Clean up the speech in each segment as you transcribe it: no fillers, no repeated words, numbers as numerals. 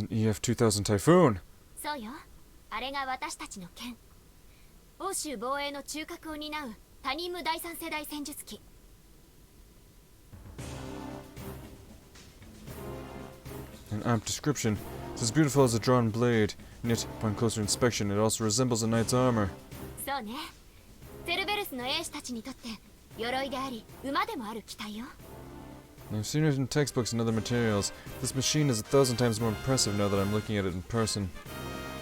an EF-2000 Typhoon. そうよ。あれが私たちの剣。欧州防衛の中核を担うタニム第三世代戦術機。An apt description. It's as beautiful as a drawn blade, and yet, upon closer inspection, it also resembles a knight's armor. そうね。セルベルスの兵士たちにとって鎧であり馬でもある機体よ。I've seen it in textbooks and other materials. This machine is 1,000 times more impressive now that I'm looking at it in person.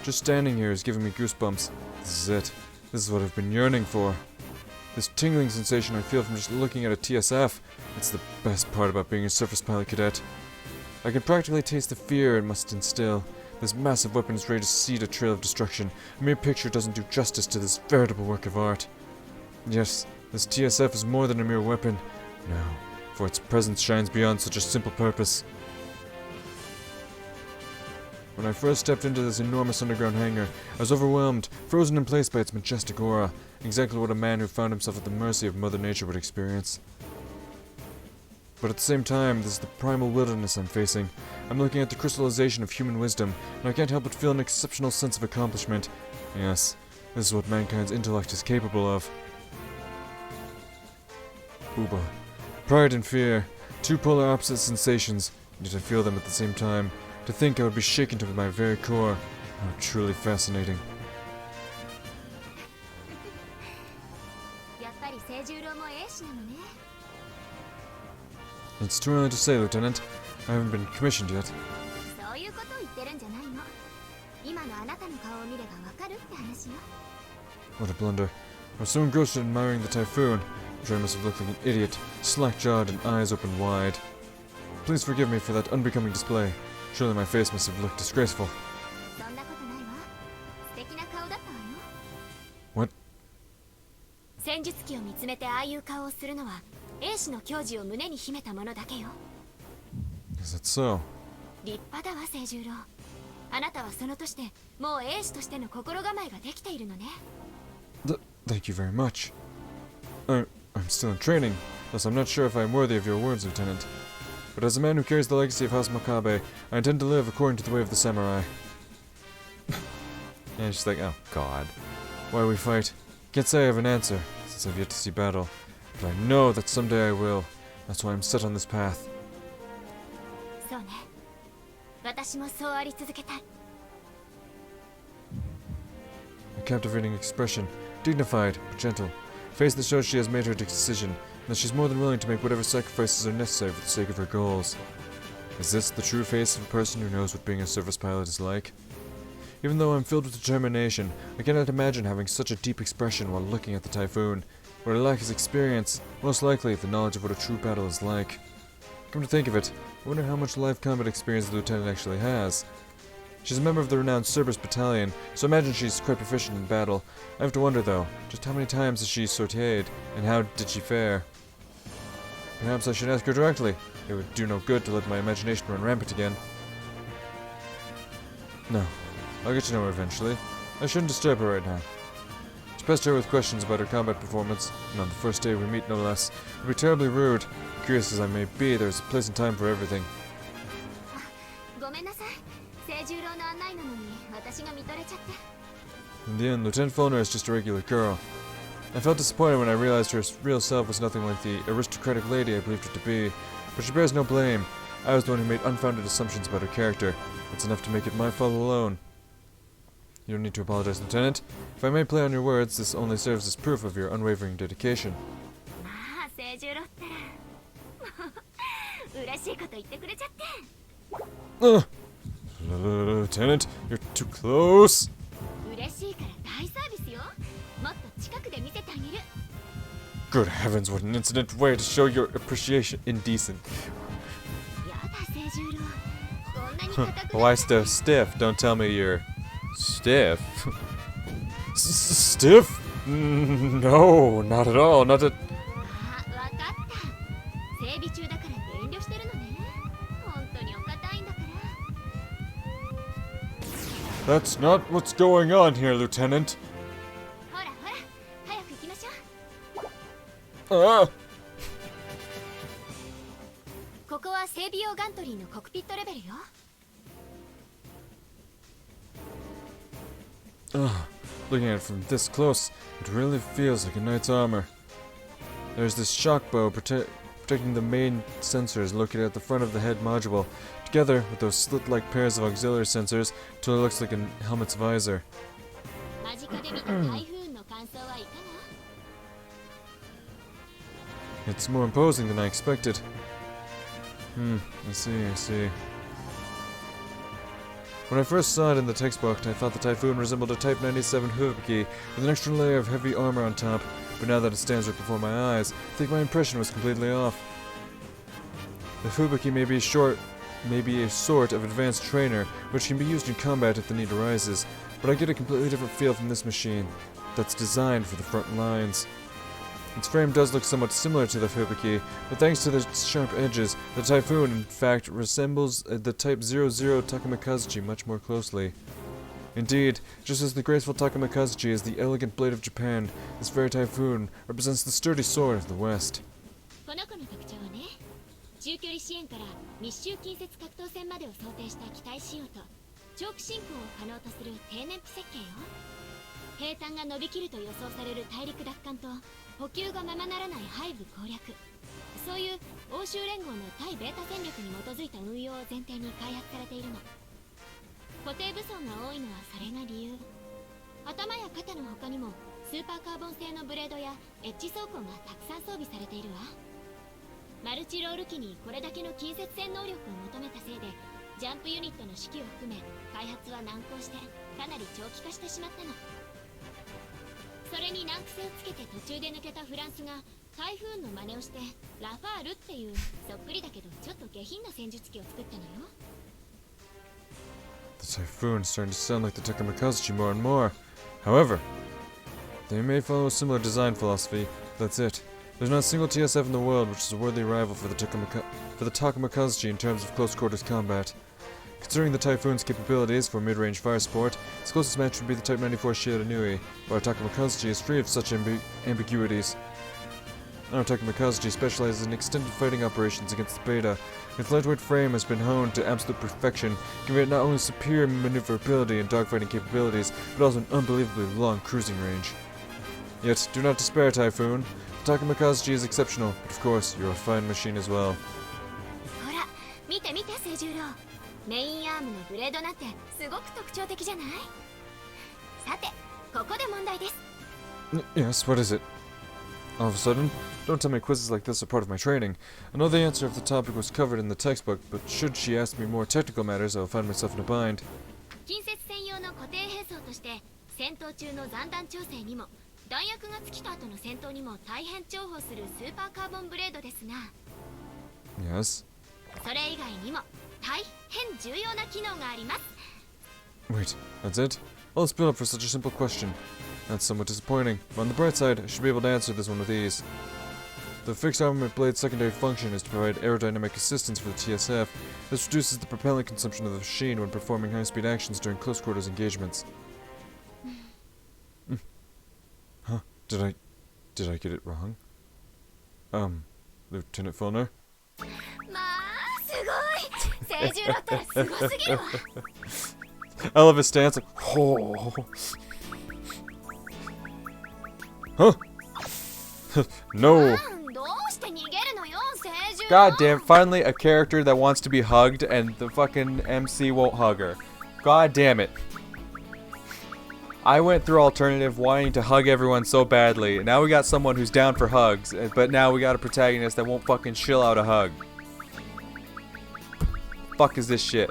Just standing here is giving me goosebumps. This is it. This is what I've been yearning for. This tingling sensation I feel from just looking at a TSF. It's the best part about being a surface pilot cadet. I can practically taste the fear it must instill. This massive weapon is ready to seed a trail of destruction. A mere picture doesn't do justice to this veritable work of art. Yes, this TSF is more than a mere weapon. No, for its presence shines beyond such a simple purpose. When I first stepped into this enormous underground hangar, I was overwhelmed, frozen in place by its majestic aura, exactly what a man who found himself at the mercy of Mother Nature would experience. But at the same time, this is the primal wilderness I'm facing. I'm looking at the crystallization of human wisdom, and I can't help but feel an exceptional sense of accomplishment. Yes, this is what mankind's intellect is capable of. Uba. Pride and fear. Two polar opposite sensations, yet I feel them at the same time. To think I would be shaken to my very core. How truly fascinating. It's too early to say, Lieutenant. I haven't been commissioned yet. What a blunder. I was so engrossed in admiring the Typhoon, which I must have looked like an idiot, slack-jawed and eyes open wide. Please forgive me for that unbecoming display. Surely my face must have looked disgraceful. What? Is that so? Thank you very much. I'm still in training, thus I'm not sure if I am worthy of your words, Lieutenant. But as a man who carries the legacy of House Makabe, I intend to live according to the way of the samurai. And she's like, oh god. Why we fight? Can't say I have an answer, since I've yet to see battle. But I know that someday I will. That's why I'm set on this path. A captivating expression, dignified but gentle. Face that shows she has made her decision, and that she's more than willing to make whatever sacrifices are necessary for the sake of her goals. Is this the true face of a person who knows what being a service pilot is like? Even though I'm filled with determination, I cannot imagine having such a deep expression while looking at the Typhoon. What I lack is experience, most likely the knowledge of what a true battle is like. Come to think of it, I wonder how much live combat experience the Lieutenant actually has. She's a member of the renowned Cerberus Battalion, so I imagine she's quite proficient in battle. I have to wonder though, just how many times has she sortied, and how did she fare? Perhaps I should ask her directly. It would do no good to let my imagination run rampant again. No, I'll get to know her eventually. I shouldn't disturb her right now. To pester her with questions about her combat performance, and on the first day we meet no less, would be terribly rude. Curious as I may be, there's a place and time for everything. In the end, Lieutenant Filner is just a regular girl. I felt disappointed when I realized her real self was nothing like the aristocratic lady I believed her to be, but she bears no blame. I was the one who made unfounded assumptions about her character. It's enough to make it my fault alone. You don't need to apologize, Lieutenant. If I may play on your words, this only serves as proof of your unwavering dedication. Lieutenant, you're too close! Good heavens, what an incident way to show your appreciation. Indecent. Why so stiff? Don't tell me you're stiff. Stiff? No, not at all. Not at. That's not what's going on here, Lieutenant. Ah! Ugh, looking at it from this close, it really feels like a knight's armor. There's this shock bow protecting the main sensors located at the front of the head module, together with those slit-like pairs of auxiliary sensors until it looks like a helmet's visor. It's more imposing than I expected. I see. When I first saw it in the textbook, I thought the Typhoon resembled a Type 97 Hubiki with an extra layer of heavy armor on top, but now that it stands right before my eyes, I think my impression was completely off. The Hubiki may be a sort of advanced trainer, which can be used in combat if the need arises, but I get a completely different feel from this machine that's designed for the front lines. Its frame does look somewhat similar to the Hubiki, but thanks to the sharp edges, the Typhoon in fact resembles the Type 00 Takamikazuchi much more closely. Indeed, just as the graceful Takamikazuchi is the elegant blade of Japan, this very Typhoon represents the sturdy sword of the West. 中距離支援から密集近接格闘戦までを想定した機体仕様と長期進行を可能とする低燃費設計よ。兵站が伸びきると予想される大陸奪還と補給がままならない背部攻略、そういう欧州連合の対ベータ戦略に基づいた運用を前提に開発されているの。固定武装が多いのはそれが理由。頭や肩の他にもスーパーカーボン製のブレードやエッジ装甲がたくさん装備されているわ。マルチロール機にこれだけの近接戦能力を求めたせいでジャンプユニットの指揮を含め開発は難航してかなり長期化してしまったの。それに難癖をつけて途中で抜けたフランスが台風の真似をしてラファールっていうそっくりだけどちょっと下品な戦術機を作ったのよ。 The Typhoon is starting to sound like the Takamikazuchi more and more. However, they may follow a similar design philosophy, but that's it. There's not a single TSF in the world which is a worthy rival for the Takamikazuchi in terms of close quarters combat. Considering the Typhoon's capabilities for mid-range fire support, its closest match would be the Type 94 Shiranui, while Takamikazuchi is free of such ambiguities. Our Takamikazuchi specializes in extended fighting operations against the Beta. Its lightweight frame has been honed to absolute perfection, giving it not only superior maneuverability and dogfighting capabilities, but also an unbelievably long cruising range. Yet, do not despair, Typhoon. The Takamikazuchi is exceptional, but of course, you're a fine machine as well. ほら、見て見て清十郎。メインアームのブレードなんてすごく特徴的じゃない？さて、ここで問題です。Yes, what is it? All of a sudden, don't tell me quizzes like this are part of my training. I know the answer if the topic was covered in the textbook, but should she ask me more technical matters, I will find myself in a bind. 近接専用の固定兵装として戦闘中の残弾調整にも弾薬が尽きた後の戦闘にも大変重宝するスーパーカーボンブレードですが、 Yes? それ以外にも大変重要な機能があります。 Wait, that's it? All this build up for such a simple question. That's somewhat disappointing, but on the bright side, I should be able to answer this one with ease. The fixed armament blade's secondary function is to provide aerodynamic assistance for the TSF. This reduces the propellant consumption of the machine when performing high-speed actions during close quarters engagements. Huh? Did I get it wrong? Lieutenant Filner? まあ、すごい。清十郎ったらすごすぎるわ。I love his stance. Like, oh. Huh? No. どうして逃げるのよ、清十郎。 God damn, finally a character that wants to be hugged and the fucking MC won't hug her. God damn it. I went through alternative wanting to hug everyone so badly. Now we got someone who's down for hugs, but now we got a protagonist that won't fucking chill out a hug. Fuck is this shit?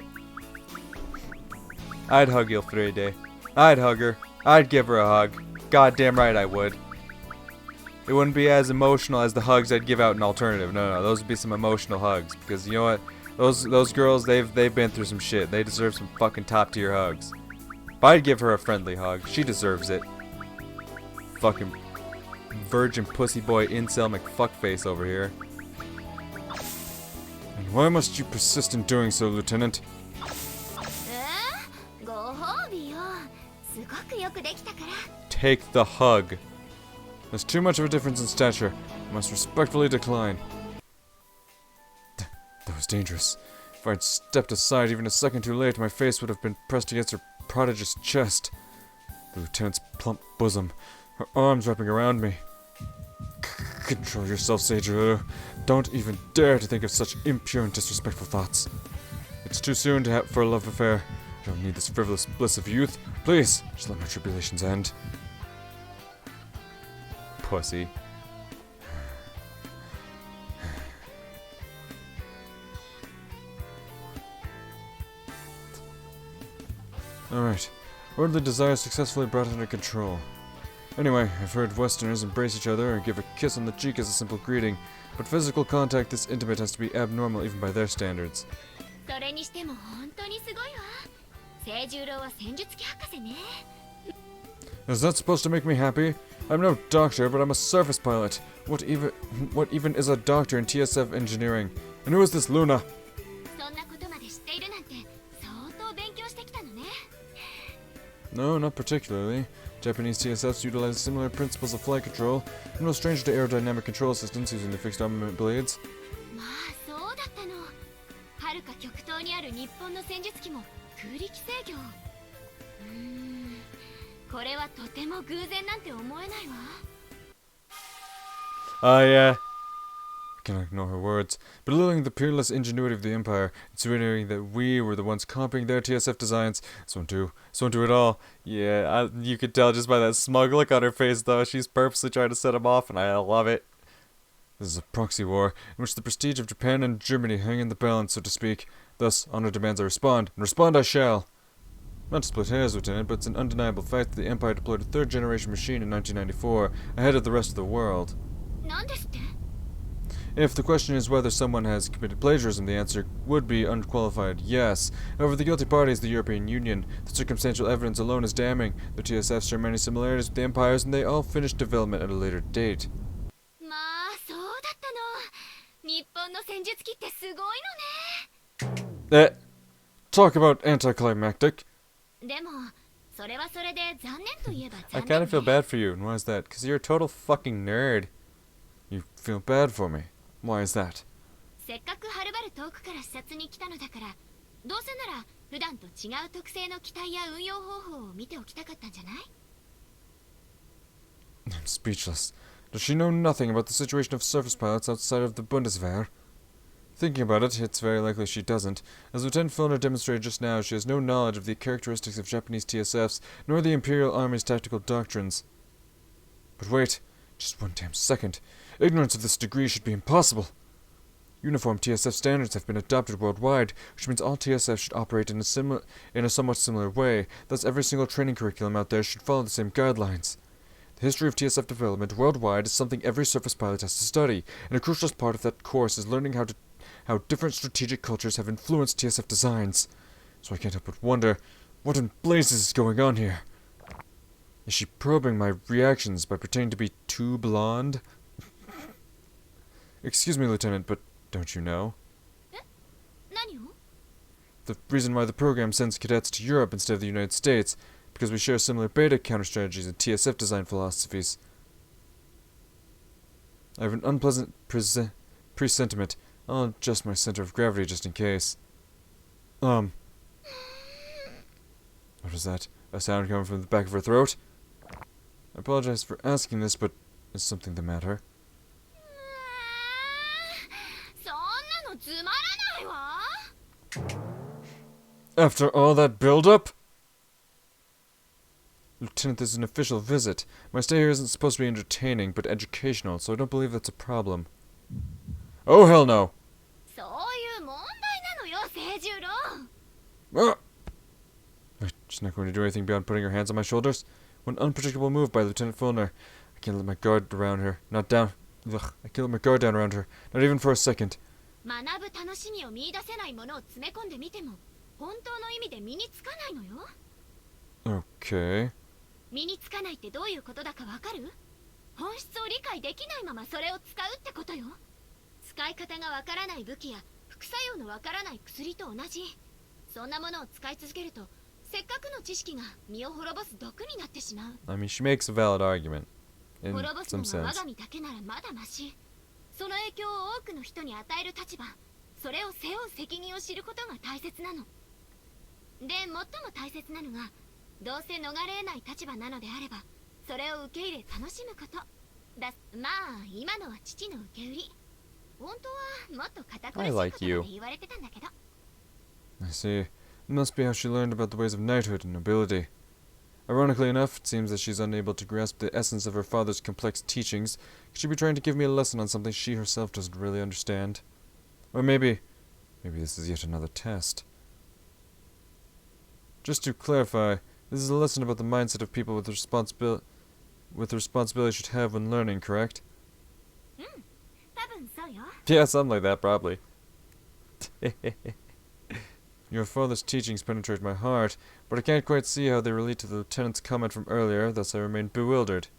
I'd hug Ilfrede. I'd hug her. I'd give her a hug. God damn right I would. It wouldn't be as emotional as the hugs I'd give out in alternative. No, those would be some emotional hugs. Because you know what? Those girls, they've been through some shit. They deserve some fucking top tier hugs. But I'd give her a friendly hug. She deserves it. Fucking virgin pussy boy incel McFuckface over here. And why must you persist in doing so, Lieutenant? ご褒美よ。すごくよくできたから。 Take the hug. There's too much of a difference in stature. I must respectfully decline. That was dangerous. If I'd stepped aside even a second too late, my face would have been pressed against her prodigious chest. the lieutenant's plump bosom, her arms wrapping around me. Control yourself, Seijiro. Don't even dare to think of such impure and disrespectful thoughts. It's too soon for a love affair. I don't need this frivolous bliss of youth. Please, just let my tribulations end. Pussy. Alright, worldly desire successfully brought under control. Anyway, I've heard Westerners embrace each other or give a kiss on the cheek as a simple greeting, but physical contact this intimate has to be abnormal even by their standards. それにしても本当にすごいわ。清十郎は戦術機博士ね。Is that supposed to make me happy? I'm no doctor, but I'm a surface pilot. What even is a doctor in TSF engineering? And who is this Luna? そんなことまで知っているなんて相当勉強してきたのね。No, not particularly. Japanese TSFs utilize similar principles of flight control. I'm no stranger to aerodynamic control systems using the fixed armament blades. まあそうだったの。遥か極東にある日本の戦術機も空力制御。これはとても偶然なんて思えないわ。Yeah. I cannot ignore her words, belittling the peerless ingenuity of the Empire, insinuating that we were the ones copying their TSF designs. This won't do at all. Yeah, you could tell just by that smug look on her face, though. She's purposely trying to set him off, and I love it. This is a proxy war, in which the prestige of Japan and Germany hang in the balance, so to speak. Thus, honor demands I respond, and respond I shall. Not to split hairs, Lieutenant, but it's an undeniable fact that the Empire deployed a third-generation machine in 1994, ahead of the rest of the world. なんですって？ If the question is whether someone has committed plagiarism, the answer would be unqualified yes. However, the guilty party is the European Union. The circumstantial evidence alone is damning. The TSFs share many similarities with the Empires, and they all finished development at a later date. まあそうだったの。日本の戦術機ってすごいのね。Talk about anticlimactic. でもそれはそれで残念といえば I 残念 kind of feel bad for you, and why is that? Because you're a total fucking nerd. You feel bad for me. Why is that? せっかくはるばる遠くから視察に来たのだから、どうせなら普段と違う特性の機体や運用方法を見ておきたかったんじゃない？ I'm speechless. Does she know nothing about the situation of surface pilots outside of the Bundeswehr? Thinking about it, it's very likely she doesn't. As Lieutenant Filner demonstrated just now, she has no knowledge of the characteristics of Japanese TSFs, nor the Imperial Army's tactical doctrines. But wait, just one damn second. Ignorance of this degree should be impossible. Uniform TSF standards have been adopted worldwide, which means all TSFs should operate in a somewhat similar way. Thus, every single training curriculum out there should follow the same guidelines. The history of TSF development worldwide is something every surface pilot has to study, and a crucial part of that course is learning how different strategic cultures have influenced TSF designs. So I can't help but wonder, what in blazes is going on here? Is she probing my reactions by pretending to be too blonde? Excuse me, Lieutenant, but don't you know? 何を？ The reason why the program sends cadets to Europe instead of the United States, because we share similar beta counter-strategies and TSF design philosophies. I have an unpleasant presentiment. I'll adjust my center of gravity just in case. What was that? A sound coming from the back of her throat? I apologize for asking this, but is something the matter? そんなのつまらないわ。 After all that build-up? Lieutenant, this is an official visit. My stay here isn't supposed to be entertaining, but educational, so I don't believe that's a problem. Oh, hell no! そういう問題なのよ、清十郎。 Ah! Wait, she's not going to do anything beyond putting her hands on my shoulders? One unpredictable move by Lieutenant Filner. I can't let my guard around her. Not down. Ugh, I can't let my guard down around her. Not even for a second. 学ぶ楽しみを見出せないものを詰め込んでみても、本当の意味で身につかないのよ。 Okay. 身につかないってどういうことだかわかる？本質を理解できないままそれを使うってことよ。使い方がわからない武器や副作用のわからない薬と同じ。そんなものを使い続けると、せっかくの知識が身を滅ぼす毒になってしまう。I mean, she makes a valid argument. In 滅ぼすの some が我 sense. が身だけならまだマシ。その影響を多くの人に与える立場、それを背負う責任を知ることが大切なの。で、最も大切なのが、どうせ逃れない立場なのであればそれを受け入れ楽しむことだ。まあ今のは父の受け売り。本当はもっと堅苦しいことまで言われてたんだけど。 I see. It must be how she learned about the ways of knighthood and nobility. Ironically enough, it seems that she's unable to grasp the essence of her father's complex teachings. Could she be trying to give me a lesson on something she herself doesn't really understand? Or maybe this is yet another test. Just to clarify, this is a lesson about the mindset of people with the responsibility should have when learning, correct? 多分そうよ。 Yeah, something like that, probably. Your father's teachings penetrate my heart, but I can't quite see how they relate to the lieutenant's comment from earlier, thus I remain bewildered.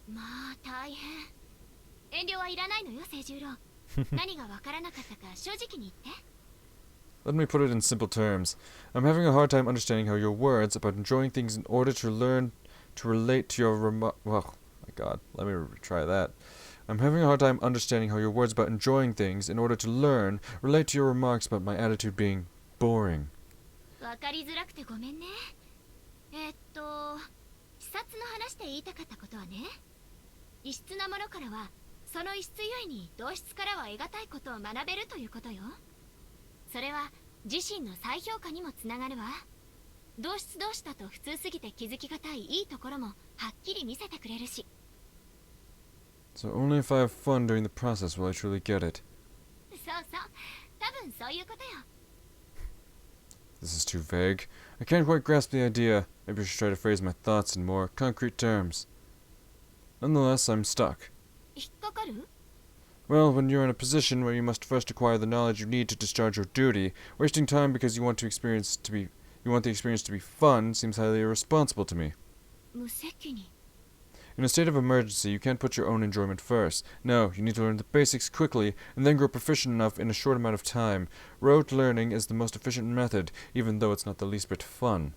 まあ大変。遠慮はいらないのよ、清十郎。何がわからなかったか正直に言って。 Let me put it in simple terms. I'm having a hard time understanding how your words about enjoying things in order to learn to relate to your well, my god, let me try that. I'm having a hard time understanding how your words about enjoying things in order to learn relate to your remarks about my attitude being boring. わかりづらくてごめんね。視察の話で言いたかったことはね、異質なものからはその異質ゆえに同質からは得難いことを学べるということよ。それは自身の再評価にもつながるわ。同質同士だと普通すぎて気づきがたいいいところもはっきり見せてくれるし。 So only if I have fun during the process will I truly get it. そうそう、多分そういうことよ。 This is too vague. I can't quite grasp the idea. Maybe I should try to phrase my thoughts in more concrete terms. Nonetheless, I'm stuck. 引っかかる？ Well, when you're in a position where you must first acquire the knowledge you need to discharge your duty, wasting time because you want the experience to be fun seems highly irresponsible to me. 無責任。 In a state of emergency, you can't put your own enjoyment first. No, you need to learn the basics quickly and then grow proficient enough in a short amount of time. Rote learning is the most efficient method, even though it's not the least bit fun.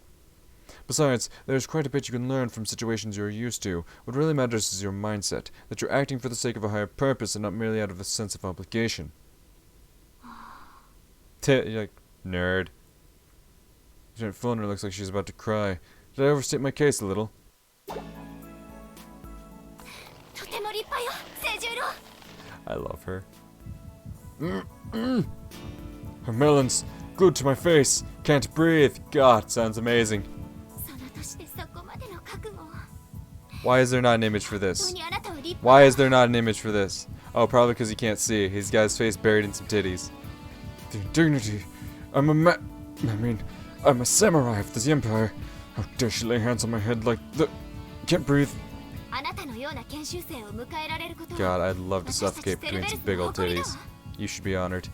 Besides, there's quite a bit you can learn from situations you're used to. What really matters is your mindset, that you're acting for the sake of a higher purpose and not merely out of a sense of obligation. You're like, nerd. Lieutenant Filner looks like she's about to cry. Did I overstate my case a little? とても立派よ、清十郎。 I love her. Her melons, glued to my face. Can't breathe. God, sounds amazing. その年でそこまでの覚悟を。 Why is there not an image for 本 this? 当にあなたは立派。 Why is there not an image for this? Oh, probably because you can't see. He's got his face buried in some titties. The indignity. I'm a samurai of this empire. How dare she lay hands on my head like the... Can't breathe. あなたのような研修生を迎えられることは。 God, I'd love to suffocate between some big old titties. You should be honored.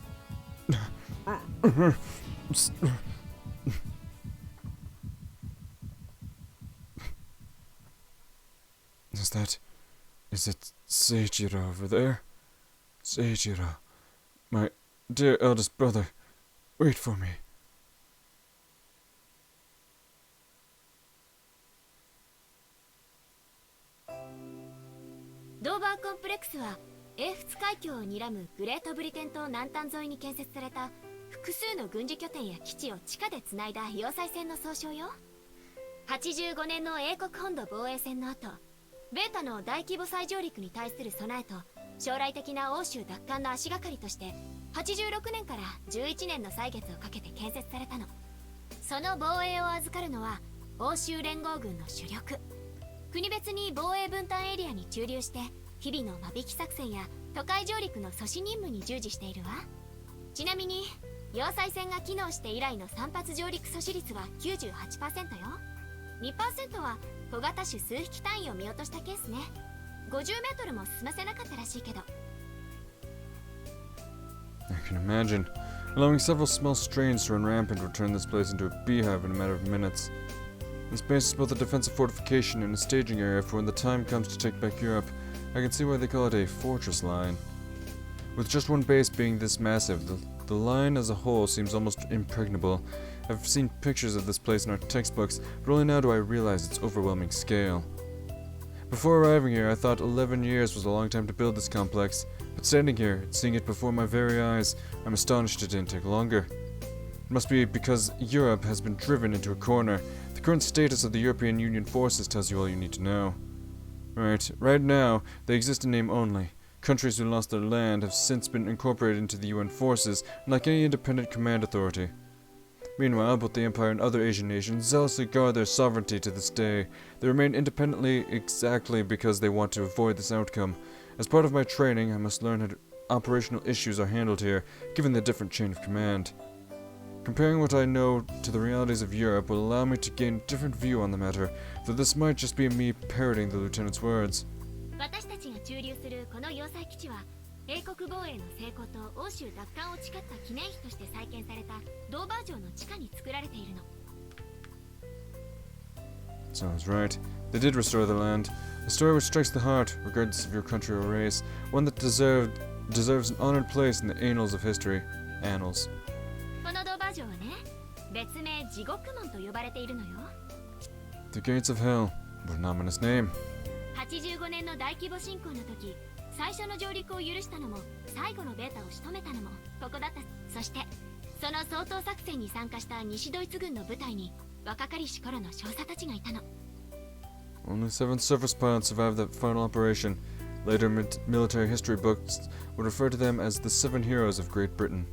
Is it Seijiro over there? Seijiro, my dear eldest brother, wait for me. ドーバーコンプレックスは英仏海峡を睨むグレートブリテン島南端沿いに建設された複数の軍事拠点や基地を地下でつないだ要塞線の総称よ。85年の英国本土防衛戦の後、ベータの大規模再上陸に対する備えと将来的な欧州奪還の足がかりとして86年から11年の歳月をかけて建設されたの。その防衛を預かるのは欧州連合軍の主力。国別に防衛分担エリアに駐留して日々の間引き作戦や都会上陸の阻止任務に従事しているわ。ちなみに要塞線が機能して以来の散発上陸阻止率は 98% よ。2% は小型種数匹単位を見落としたケースね。50メートルも進ませなかったらしいけど。 I can imagine. Allowing several small strains to run rampant would turn this place into a beehive in a matter of minutes. This base is both a defensive fortification and a staging area for when the time comes to take back Europe. I can see why they call it a fortress line. With just one base being this massive, the line as a whole seems almost impregnable. I've seen pictures of this place in our textbooks, but only now do I realize its overwhelming scale. Before arriving here, I thought 11 years was a long time to build this complex, but standing here and seeing it before my very eyes, I'm astonished it didn't take longer. It must be because Europe has been driven into a corner. The current status of the European Union forces tells you all you need to know. Right now, they exist in name only. Countries who lost their land have since been incorporated into the UN forces, like any independent command authority. Meanwhile, both the Empire and other Asian nations zealously guard their sovereignty to this day. They remain independently exactly because they want to avoid this outcome. As part of my training, I must learn how operational issues are handled here, given the different chain of command. Comparing what I know to the realities of Europe will allow me to gain a different view on the matter, though this might just be me parroting the lieutenant's words. 私たちが駐留するこの要塞基地は英国防衛の成功と欧州奪還を誓った記念碑として再建されたドーバー城の地下に作られているの。 So I was right. They did restore the land. A story which strikes the heart, regardless of your country or race. One that deserves an honored place in the annals of history. Annals. このドーバー城はね、別名地獄門と呼ばれているのよ。 The Gates of Hell. What an ominous name. 85年の大規模侵攻の時、最初の上陸を許したのも最後のベータを仕留めたのもここだった。そしてその掃討作戦に参加した西ドイツ軍の部隊に若かりし頃の少佐たちがいたの。 Only 7 surface pilots survived that final operation. Later military history books would refer to them as the 7 heroes of Great Britain.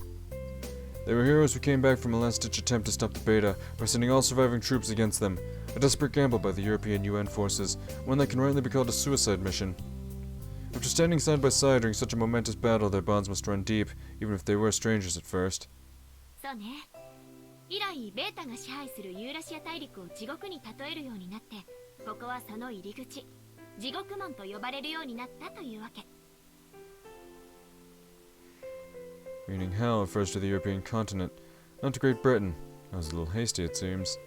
They were heroes who came back from a last-ditch attempt to stop the Beta by sending all surviving troops against them. A desperate gamble by the European UN forces, one that can rightly be called a suicide mission. After standing side by side during such a momentous battle, their bonds must run deep, even if they were strangers at first. そうね。以来ベータが支配するユーラシア大陸を地獄に例えるようになって、ここはその入り口、地獄門と呼ばれるようになったというわけ。 Meaning hell refers to the European continent, not to Great Britain. I was a little hasty, it seems.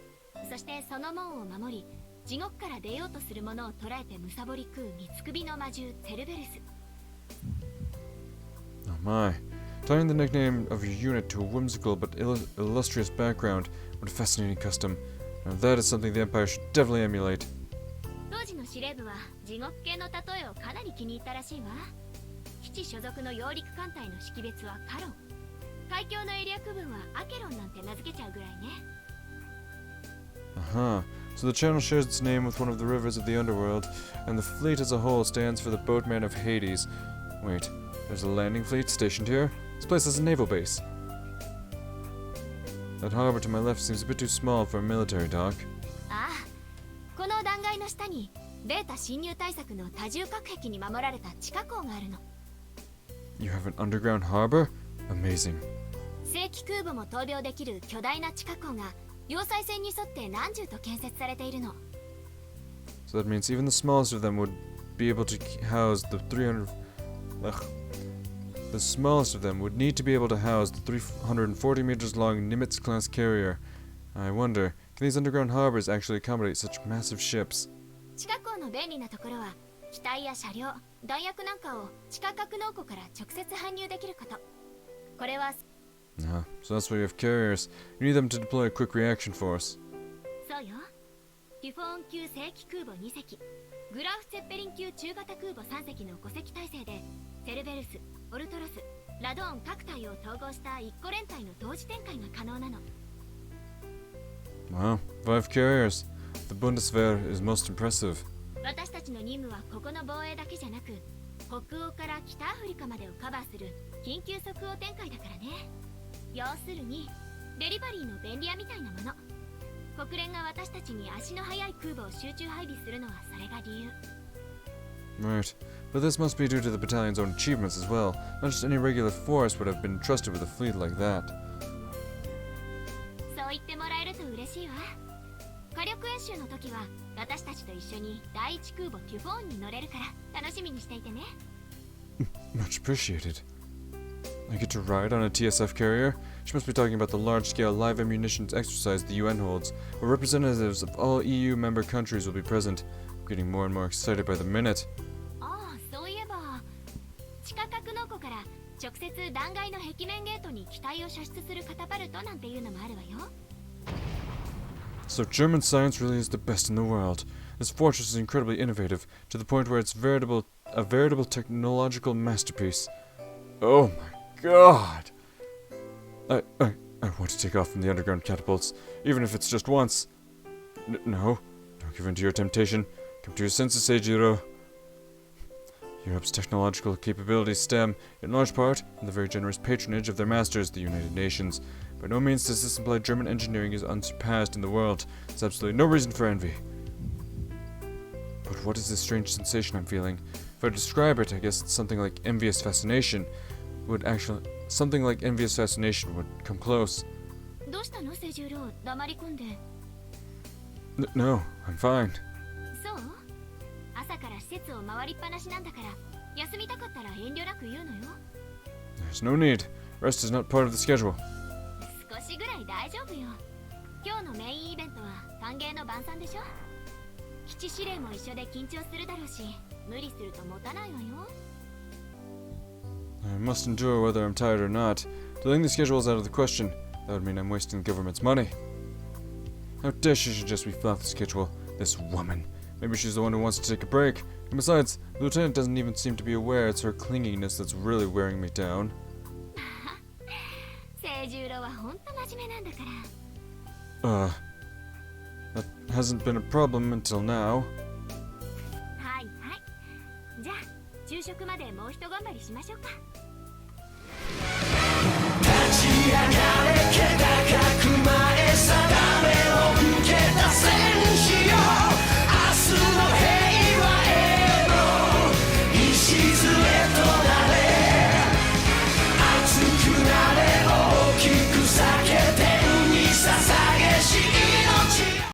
そしてその門を守り、地獄から出ようとする者を捕らえて貪り食う三つ首の魔獣セルベルス。 Oh my. Tying the nickname of your unit to a whimsical but illustrious background, what a fascinating custom. Now that is something the Empire should definitely emulate. 当時の司令部は地獄系の例えをかなり気に入ったらしいわ。基地所属の揚陸艦隊の識別はカロン、海峡のエリア区分はアケロンなんて名付けちゃうぐらいね。 Uh-huh. So the channel shares its name with one of the rivers of the underworld, and the fleet as a whole stands for the boatman of Hades. Wait, there's a landing fleet stationed here? This place is a naval base. That harbor to my left seems a bit too small for a military dock. ああ、この断崖の下にベータ侵入対策の多重隔壁に守られた地下港があるの。 You have an underground harbor? Amazing. 正規空母も闘病できる巨大な地下港が要塞線に沿って何重と建設されているの。 So that means even the smallest of them would be able to house the 300... The smallest of them would need to be able to house the 340 meters long Nimitz-class carrier. I wonder, can these underground harbors actually accommodate such massive ships? 地下港の便利なところは機体や車両、弾薬なんかを地下格納庫から直接搬入できること。これは So that's why you have carriers. You need them to deploy a quick reaction force. そうよ。テュフォーン級正規空母2隻、グラフ・ツェッペリン級中型空母3隻の5隻体制でセルベルス、オルトロス、ラドーン各隊を統合した1個連隊の同時展開が可能なの。 Wow, 5 carriers. The Bundeswehr is most impressive. 私たちの任務はここの防衛だけじゃなく、北欧から北アフリカまでをカバーする緊急即応展開だからね。要するにデリバリーの便利屋みたいなもの。国連が私たちに足の速い空母を集中配備するのはそれが理由。 Right, but this must be due to the battalion's own achievements as well. Not just any regular force would have been trusted with a fleet like that. そう言ってもらえると嬉しいわ。火力演習の時は私たちと一緒に第一空母テュフォーンに乗れるから楽しみにしていてね。 Much appreciated. I get to ride on a TSF carrier? She must be talking about the large-scale live ammunitions exercise the UN holds, where representatives of all EU member countries will be present. I'm getting more and more excited by the minute. ああ、そういえば地下格納庫から直接断崖の壁面ゲートに機体を射出するカタパルトなんていうのもあるわよ。 So German science really is the best in the world. This fortress is incredibly innovative, to the point where it's a veritable technological masterpiece. Oh my god! I want to take off from the underground catapults, even if it's just once. No. Don't give in to your temptation. Come to your senses, Seijiro. Europe's technological capabilities stem, in large part, from the very generous patronage of their masters, the United Nations. By no means does this imply German engineering is unsurpassed in the world. There's absolutely no reason for envy. But what is this strange sensation I'm feeling? If I describe it, I guess it's something like envious fascination. Something like envious fascination would come close. どうしたの清十郎、黙り込んで。No, I'm fine. そう朝から施設を回りっぱなしなんだから休みたかったら遠慮なく言うのよ。 There's no need. Rest is not part of the schedule. 少しぐらい大丈夫よ。今日のメインイベントは歓迎の晩餐でしょ。基地司令も一緒で緊張するだろうし、無理すると持たないわよ。 I must endure whether I'm tired or not. Delaying the schedule is out of the question. That would mean I'm wasting the government's money. How dare she suggest we flop the schedule? This woman. Maybe she's the one who wants to take a break. And besides, the lieutenant doesn't even seem to be aware it's her clinginess that's really wearing me down. 清十郎は本当真面目なんだから。That hasn't been a problem until now. はいはい。じゃあ昼食までもう一頑張りしましょうか。立ち上がれ気高く前定めを受け出せ